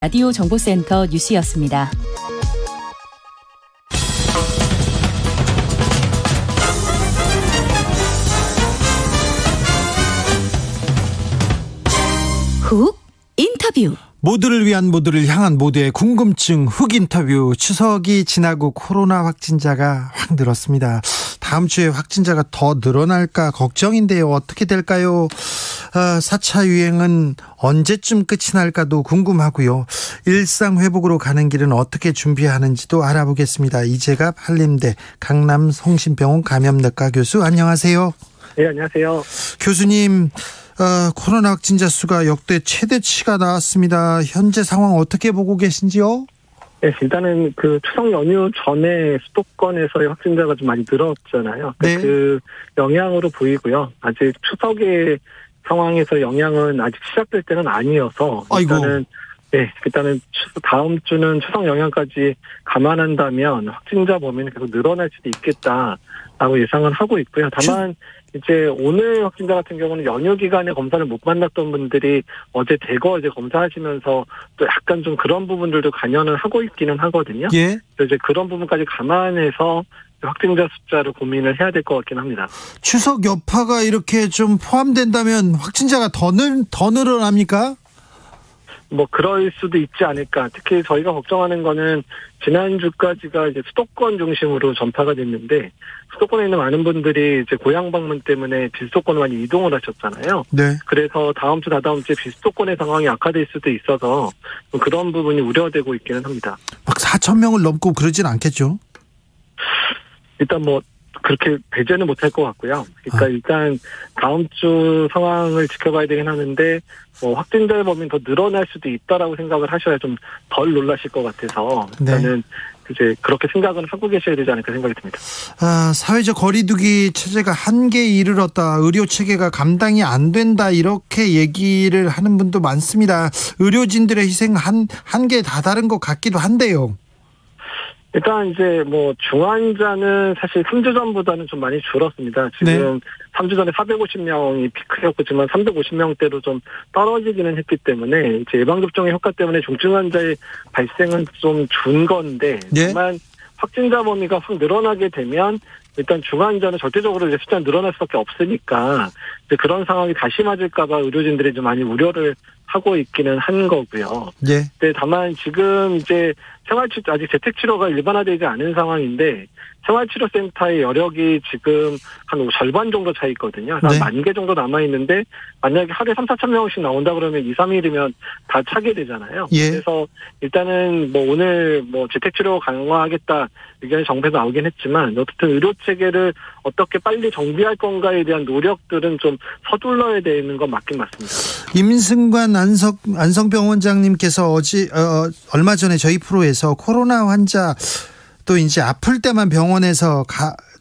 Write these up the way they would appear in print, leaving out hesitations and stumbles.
라디오 정보센터 뉴스였습니다. 훅 인터뷰. 모두를 위한 모두를 향한 모두의 궁금증 훅 인터뷰. 추석이 지나고 코로나 확진자가 확 늘었습니다. 다음 주에 확진자가 더 늘어날까 걱정인데요. 어떻게 될까요? 4차 유행은 언제쯤 끝이 날까도 궁금하고요. 일상 회복으로 가는 길은 어떻게 준비하는지도 알아보겠습니다. 이재갑 한림대 강남성심병원 감염내과 교수, 안녕하세요. 네, 안녕하세요. 교수님, 코로나 확진자 수가 역대 최대치가 나왔습니다. 현재 상황 어떻게 보고 계신지요? 네, 일단은 그 추석 연휴 전에 수도권에서의 확진자가 좀 많이 늘었잖아요. 네. 그 영향으로 보이고요. 아직 추석의 상황에서 영향은 아직 시작될 때는 아니어서 일단은 다음 주는 추석 영향까지 감안한다면 확진자 범위는 계속 늘어날 수도 있겠다라고 예상을 하고 있고요. 다만 이제 오늘 확진자 같은 경우는 연휴 기간에 검사를 못 만났던 분들이 어제 대거 이제 검사하시면서 또 약간 좀 그런 부분들도 관여는 하고 있기는 하거든요. 예. 그래서 이제 그런 부분까지 감안해서 확진자 숫자를 고민을 해야 될 것 같긴 합니다. 추석 여파가 이렇게 좀 포함된다면 확진자가 더 늘어납니까? 뭐 그럴 수도 있지 않을까. 특히 저희가 걱정하는 거는 지난주까지가 이제 수도권 중심으로 전파가 됐는데, 수도권에 있는 많은 분들이 이제 고향 방문 때문에 비수도권으로 많이 이동을 하셨잖아요. 네. 그래서 다음 주, 다다음 주에 비수도권의 상황이 악화될 수도 있어서 그런 부분이 우려되고 있기는 합니다. 막 4천 명을 넘고 그러진 않겠죠? 일단 뭐 그렇게 배제는 못할 것 같고요. 그러니까 일단 다음 주 상황을 지켜봐야 되긴 하는데, 확진자의 범위는 더 늘어날 수도 있다라고 생각을 하셔야 좀 덜 놀라실 것 같아서 일단은 이제 그렇게 생각은 하고 계셔야 되지 않을까 생각이 듭니다. 사회적 거리두기 체제가 한계에 이르렀다, 의료 체계가 감당이 안 된다, 이렇게 얘기를 하는 분도 많습니다. 의료진들의 희생 한계에 다다른 것 같기도 한데요. 일단 이제 뭐 중환자는 사실 3주 전보다는 좀 많이 줄었습니다. 지금 3주 전에 450명이 피크였지만 350명대로 좀 떨어지기는 했기 때문에 이제 예방접종의 효과 때문에 중증환자의 발생은 좀 준 건데, 다만 확진자 범위가 확 늘어나게 되면 일단 중환자는 절대적으로 이제 숫자가 늘어날 수밖에 없으니까 이제 그런 상황이 다시 맞을까봐 의료진들이 좀 많이 우려를 하고 있기는 한 거고요. 네. 다만 지금 이제 아직 재택치료가 일반화되지 않은 상황인데, 생활치료센터의 여력이 지금 한 절반 정도 차 있거든요. 한 10,000개 정도 남아있는데, 만약에 하루에 3,4천 명씩 나온다 그러면 2, 3일이면 다 차게 되잖아요. 그래서 일단은 뭐 오늘 뭐 재택치료 강화하겠다 의견이 정부에서 나오긴 했지만, 어쨌든 의료체계를 어떻게 빨리 정비할 건가에 대한 노력들은 좀 서둘러야 되는 건 맞긴 맞습니다. 임승관 안성병원장님께서 얼마 전에 저희 프로에서 코로나 환자 또 이제 아플 때만 병원에서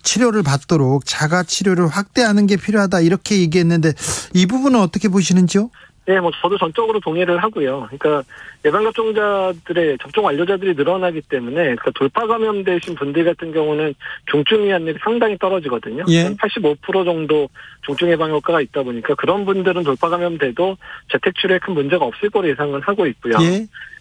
치료를 받도록 자가 치료를 확대하는 게 필요하다, 이렇게 얘기했는데 이 부분은 어떻게 보시는지요? 네, 뭐 저도 전적으로 동의를 하고요. 그러니까 예방접종자들의 접종 완료자들이 늘어나기 때문에, 그러니까 돌파 감염되신 분들 같은 경우는 중증 위험률이 상당히 떨어지거든요. 85% 정도 중증 예방 효과가 있다 보니까 그런 분들은 돌파 감염돼도 재택 치료에 큰 문제가 없을 거로 예상을 하고 있고요.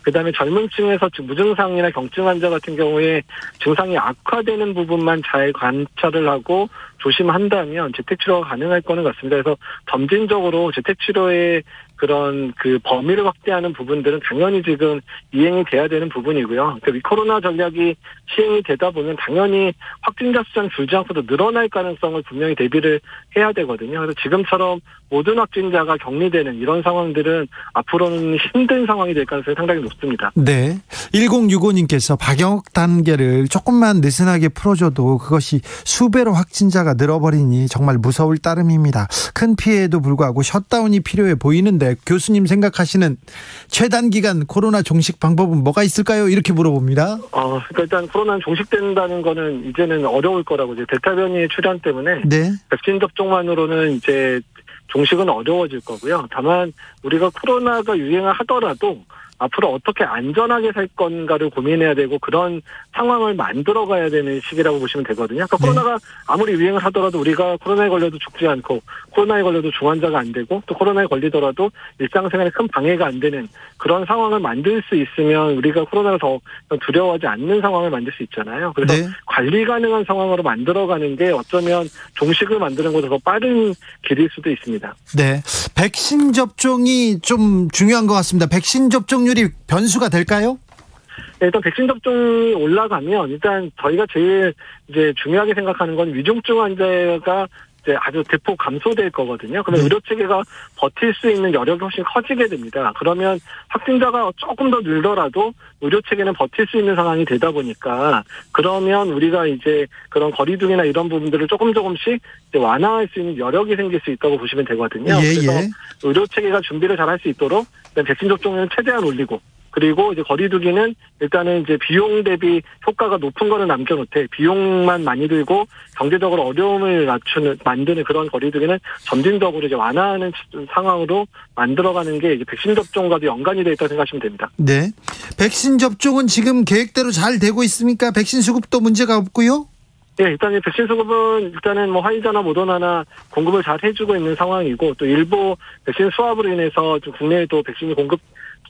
그다음에 젊은 층에서 무증상이나 경증 환자 같은 경우에 증상이 악화되는 부분만 잘 관찰을 하고 조심한다면 재택치료가 가능할 거는 같습니다. 그래서 점진적으로 재택치료의 그런 그 범위를 확대하는 부분들은 당연히 지금 이행이 돼야 되는 부분이고요. 그러니까 코로나 전략이 시행이 되다 보면 당연히 확진자 수는 줄지 않고도 늘어날 가능성을 분명히 대비를 해야 되거든요. 그래서 지금처럼 모든 확진자가 격리되는 이런 상황들은 앞으로는 힘든 상황이 될 가능성이 상당히 높습니다. 네. 1065님께서 방역 단계를 조금만 느슨하게 풀어줘도 그것이 수배로 확진자가 늘어버리니 정말 무서울 따름입니다. 큰 피해에도 불구하고 셧다운이 필요해 보이는데, 교수님 생각하시는 최단기간 코로나 종식 방법은 뭐가 있을까요? 이렇게 물어봅니다. 그러니까 일단 코로나는 종식된다는 거는 이제는 어려울 거라고, 이제 델타 변이의 출현 때문에 백신 접종만으로는 이제 종식은 어려워질 거고요. 다만 우리가 코로나가 유행을 하더라도 앞으로 어떻게 안전하게 살 건가를 고민해야 되고 그런 상황을 만들어가야 되는 시기라고 보시면 되거든요. 그러니까 코로나가 아무리 유행을 하더라도 우리가 코로나에 걸려도 죽지 않고 코로나에 걸려도 중환자가 안 되고 또 코로나에 걸리더라도 일상생활에 큰 방해가 안 되는 그런 상황을 만들 수 있으면 우리가 코로나를 더 두려워하지 않는 상황을 만들 수 있잖아요. 그래서 네. 관리 가능한 상황으로 만들어가는 게 어쩌면 종식을 만드는 것보다 더 빠른 길일 수도 있습니다. 네. 백신 접종이 좀 중요한 것 같습니다. 백신 접종률이 변수가 될까요? 일단 백신 접종이 올라가면 일단 저희가 제일 이제 중요하게 생각하는 건 위중증 환자가 이제 아주 대폭 감소될 거거든요. 그러면 의료 체계가 버틸 수 있는 여력이 훨씬 커지게 됩니다. 그러면 확진자가 조금 더 늘더라도 의료 체계는 버틸 수 있는 상황이 되다 보니까 그러면 우리가 이제 그런 거리두기나 이런 부분들을 조금씩 이제 완화할 수 있는 여력이 생길 수 있다고 보시면 되거든요. 그래서 의료 체계가 준비를 잘 할 수 있도록 백신 접종률을 최대한 올리고 그리고 이제 거리두기는 일단은 이제 비용 대비 효과가 높은 거는 남겨놓되 비용만 많이 들고 경제적으로 어려움을 만드는 그런 거리두기는 점진적으로 이제 완화하는 상황으로 만들어가는 게 이제 백신 접종과도 연관이 되어 있다고 생각하시면 됩니다. 네. 백신 접종은 지금 계획대로 잘 되고 있습니까? 백신 수급도 문제가 없고요? 예, 일단 백신 수급은 일단은 뭐 화이자나 모더나나 공급을 잘 해주고 있는 상황이고 또 일부 백신 수합으로 인해서 좀 국내에도 백신이 공급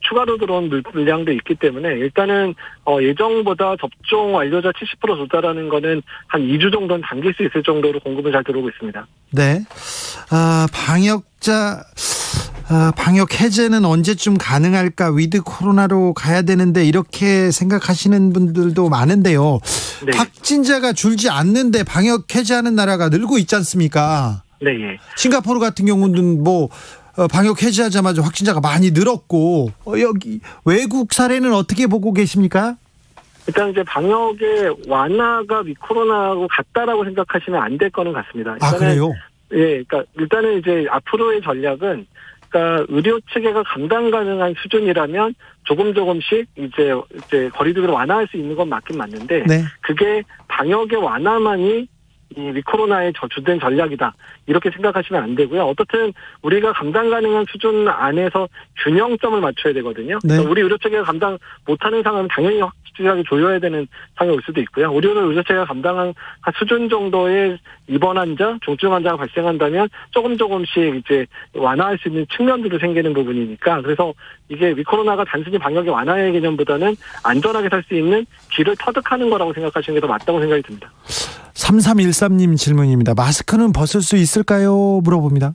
추가로 들어온 물량도 있기 때문에 일단은 예정보다 접종 완료자 70% 도달하는 거는 한 2주 정도는 당길 수 있을 정도로 공급은 잘 들어오고 있습니다. 네. 방역 해제는 언제쯤 가능할까? 위드 코로나로 가야 되는데 이렇게 생각하시는 분들도 많은데요. 네. 확진자가 줄지 않는데 방역 해제하는 나라가 늘고 있지 않습니까? 네. 예. 싱가포르 같은 경우는 방역 해제하자마자 확진자가 많이 늘었고 여기 외국 사례는 어떻게 보고 계십니까? 일단 이제 방역의 완화가 위코로나하고 같다라고 생각하시면 안 될 거는 같습니다. 아, 그래요? 예, 그러니까 일단은 이제 앞으로의 전략은 그러니까 의료 체계가 감당 가능한 수준이라면 조금씩 이제 거리두기를 완화할 수 있는 건 맞긴 맞는데 네. 그게 방역의 완화만이 이 위코로나의 주된 전략이다. 이렇게 생각하시면 안 되고요. 어떻든 우리가 감당 가능한 수준 안에서 균형점을 맞춰야 되거든요. 네. 그러니까 우리 의료체계가 감당 못하는 상황은 당연히 확실하게 조여야 되는 상황이 올 수도 있고요. 의료체계가 감당한 수준 정도의 입원 환자, 중증 환자가 발생한다면 조금씩 이제 완화할 수 있는 측면들도 생기는 부분이니까 그래서 이게 위코로나가 단순히 방역의 완화의 개념보다는 안전하게 살 수 있는 길을 터득하는 거라고 생각하시는 게 더 맞다고 생각이 듭니다. 3313님 질문입니다. 마스크는 벗을 수 있을까요? 물어봅니다.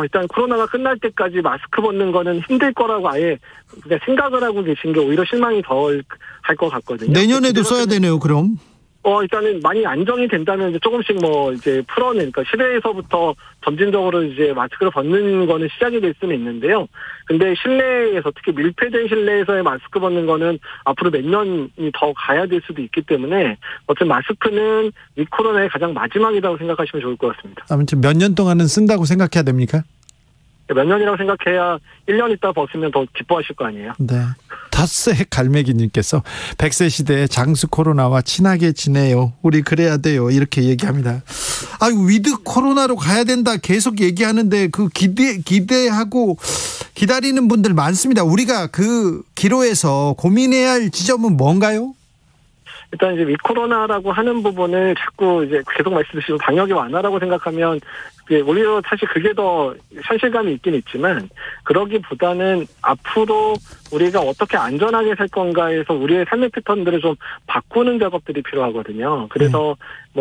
일단 코로나가 끝날 때까지 마스크 벗는 거는 힘들 거라고 아예 그냥 생각을 하고 계신 게 오히려 실망이 덜 할 것 같거든요. 내년에도 써야 되네요, 그럼. 일단은 많이 안정이 된다면 이제 조금씩 이제 그러니까 실외에서부터 점진적으로 이제 마스크를 벗는 거는 시작이 될 수는 있는데요. 근데 실내에서 특히 밀폐된 실내에서의 마스크 벗는 거는 앞으로 몇 년이 더 가야 될 수도 있기 때문에 어쨌든 마스크는 이 코로나의 가장 마지막이라고 생각하시면 좋을 것 같습니다. 아무튼 몇 년 동안은 쓴다고 생각해야 됩니까? 몇 년이라고 생각해야 1년 있다 벗으면 더 기뻐하실 거 아니에요? 네. 닷새 갈매기님께서 100세 시대에 장수 코로나와 친하게 지내요. 우리 그래야 돼요. 이렇게 얘기합니다. 위드 코로나로 가야 된다 계속 얘기하는데 그 기대하고 기다리는 분들 많습니다. 우리가 그 기로에서 고민해야 할 지점은 뭔가요? 일단 이제 위코로나라고 하는 부분을 자꾸 이제 계속 말씀드리시고 방역의 완화라고 생각하면 오히려 사실 그게 더 현실감이 있긴 있지만 그러기보다는 앞으로 우리가 어떻게 안전하게 살 건가에서 우리의 삶의 패턴들을 좀 바꾸는 작업들이 필요하거든요. 그래서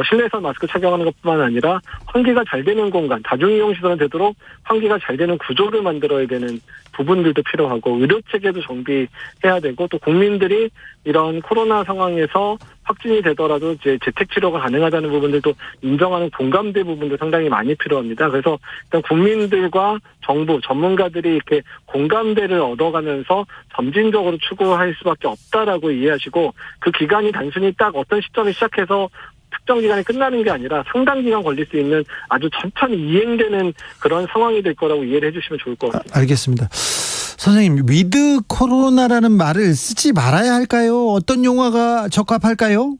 실내에서 마스크 착용하는 것뿐만 아니라 환기가 잘 되는 공간, 다중이용시설은 되도록 환기가 잘 되는 구조를 만들어야 되는 부분들도 필요하고 의료체계도 정비해야 되고 또 국민들이 이런 코로나 상황에서 확진이 되더라도 이제 재택치료가 가능하다는 부분들도 인정하는 공감대 부분도 상당히 많이 필요합니다. 그래서 일단 국민들과 정부, 전문가들이 이렇게 공감대를 얻어가면서 점진적으로 추구할 수밖에 없다라고 이해하시고 그 기간이 단순히 딱 어떤 시점에 시작해서 특정 기간에 끝나는 게 아니라 상당 기간 걸릴 수 있는 아주 천천히 이행되는 그런 상황이 될 거라고 이해를 해주시면 좋을 것 같습니다. 알겠습니다. 선생님, 위드 코로나라는 말을 쓰지 말아야 할까요? 어떤 용어가 적합할까요?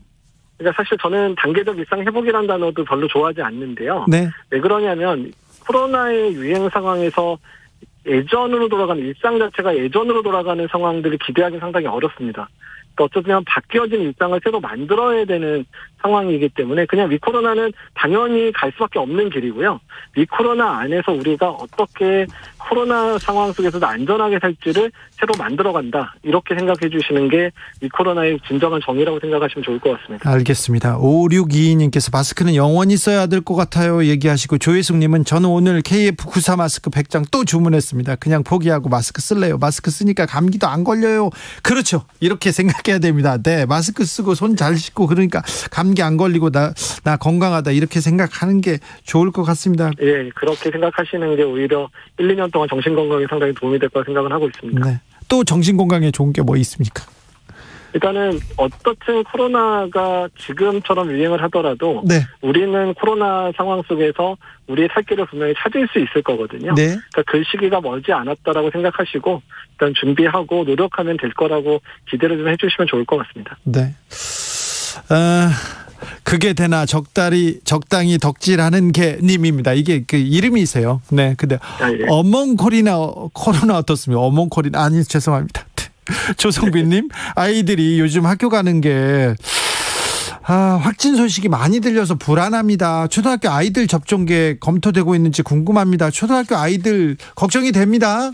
그러니까 사실 저는 단계적 일상 회복이라는 단어도 별로 좋아하지 않는데요. 네. 왜 그러냐면 코로나의 유행 상황에서 예전으로 돌아가는 일상 자체가 예전으로 돌아가는 상황들을 기대하기 상당히 어렵습니다. 그러니까 어쩌면 바뀌어진 일상을 새로 만들어야 되는 상황이기 때문에 그냥 위코로나는 당연히 갈 수밖에 없는 길이고요. 위코로나 안에서 우리가 어떻게 코로나 상황 속에서도 안전하게 살지를 새로 만들어간다. 이렇게 생각해 주시는 게 위코로나의 진정한 정의라고 생각하시면 좋을 것 같습니다. 알겠습니다. 5622님께서 마스크는 영원히 써야 될 것 같아요 얘기하시고, 조혜숙님은 저는 오늘 KF94 마스크 100장 또 주문했습니다. 그냥 포기하고 마스크 쓸래요. 마스크 쓰니까 감기도 안 걸려요. 그렇죠. 이렇게 생각해야 됩니다. 네, 마스크 쓰고 손 잘 씻고 그러니까 감기 안 걸리고 나 건강하다 이렇게 생각하는 게 좋을 것 같습니다. 예, 그렇게 생각하시는 게 오히려 1, 2년 동안 정신건강에 상당히 도움이 될 거라 생각은 하고 있습니다. 네. 또 정신건강에 좋은 게 뭐 있습니까? 일단은 어떻든 코로나가 지금처럼 유행을 하더라도 네. 우리는 코로나 상황 속에서 우리의 살 길을 분명히 찾을 수 있을 거거든요. 네. 그러니까 그 시기가 멀지 않았다라고 생각하시고 일단 준비하고 노력하면 될 거라고 기대를 좀 해주시면 좋을 것 같습니다. 네. 그게 되나 적당히 덕질하는 게 님입니다. 이게 그 이름이세요. 네. 근데 예. 코로나 어떻습니까? 어몽코리나 아니 죄송합니다. 조성빈님, 아이들이 요즘 학교 가는 게 확진 소식이 많이 들려서 불안합니다. 초등학교 아이들 접종계 검토되고 있는지 궁금합니다. 초등학교 아이들 걱정이 됩니다.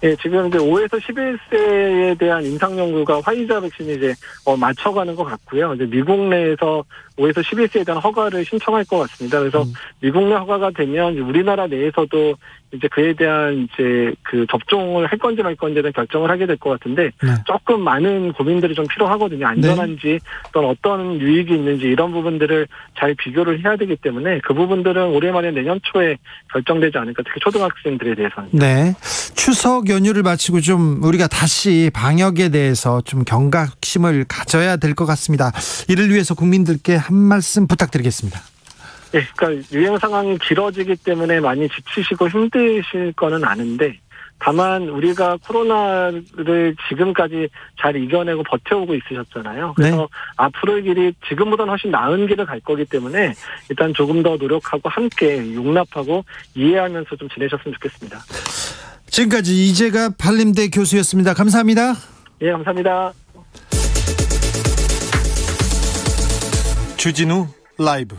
예, 지금 이제 5에서 11세에 대한 임상 연구가 화이자 백신이 이제 맞춰가는 것 같고요. 이제 미국 내에서 5에서 11세에 대한 허가를 신청할 것 같습니다. 그래서 미국 내 허가가 되면 우리나라 내에서도 이제 그에 대한 이제 그 접종을 할 건지 말 건지에 대한 결정을 하게 될 것 같은데 네. 조금 많은 고민들이 좀 필요하거든요. 안전한지 또는 어떤 유익이 있는지 이런 부분들을 잘 비교를 해야 되기 때문에 그 부분들은 올해 말에 내년 초에 결정되지 않을까. 특히 초등학생들에 대해서는. 네. 추석 연휴를 마치고 좀 우리가 다시 방역에 대해서 좀 경각심을 가져야 될 것 같습니다. 이를 위해서 국민들께 한 말씀 부탁드리겠습니다. 예, 그러니까 유행 상황이 길어지기 때문에 많이 지치시고 힘드실 거는 아는데 다만 우리가 코로나를 지금까지 잘 이겨내고 버텨오고 있으셨잖아요. 그래서 네. 앞으로의 길이 지금보다는 훨씬 나은 길을 갈 거기 때문에 일단 조금 더 노력하고 함께 용납하고 이해하면서 좀 지내셨으면 좋겠습니다. 지금까지 이재갑 한림대 교수였습니다. 감사합니다. 예, 감사합니다. 주진우 라이브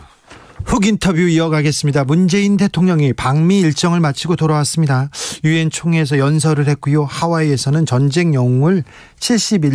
훅 인터뷰 이어가겠습니다. 문재인 대통령이 방미 일정을 마치고 돌아왔습니다. 유엔 총회에서 연설을 했고요. 하와이에서는 전쟁 영웅을 71년